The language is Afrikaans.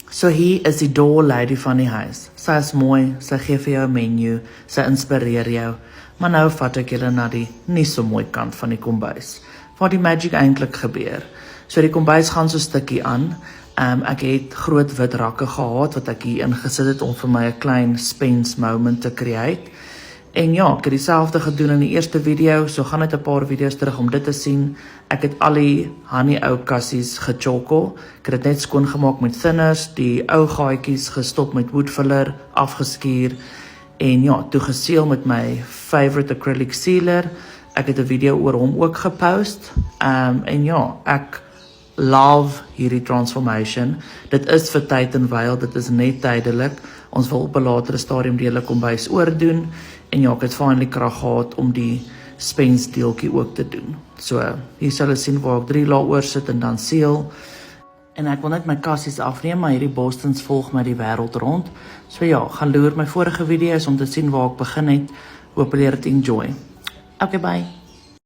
So hier is die door lady van die huis. Sy is mooi, sy gee vir jou 'n menu, sy inspireer jou, maar nou vat ek julle na die nie so mooi kant van die kombuis, waar die magic eintlik gebeur. So die kombuis gaan so stukkie aan. Ek het groot wit rakke gehad wat ek hier ingesit het om vir my 'n klein Spence moment te create. En ja, ek het dieselfde gedoen in die eerste video, so gaan net 'n paar video's terug om dit te sien. Ek het al die honey ou kassies gechokkel. Ek het dit net skoon gemaak met thinners, die ou gaatjies gestop met wood filler, afgeskuur en ja, toe geseël met my favorite acrylic sealer. Ek het 'n video oor hom ook gepost. En ja, ek love hierdie transformation. Dit is vir tyd en wyl, dit is net tydelik. Ons wil op 'n latere stadium die hele kombuis oordoen. En ja, ek het finally krag gehad om die Spence deeltjie ook te doen. So, hier sal jy sien waar ek 3 lae oor sit en dan seël. En ek wil net my kassies afneem, maar hierdie Bostons volg my die wêreld rond. So ja, gaan loer my vorige video's om te sien waar ek begin het. Hoop julle het enjoy. Okay, bye.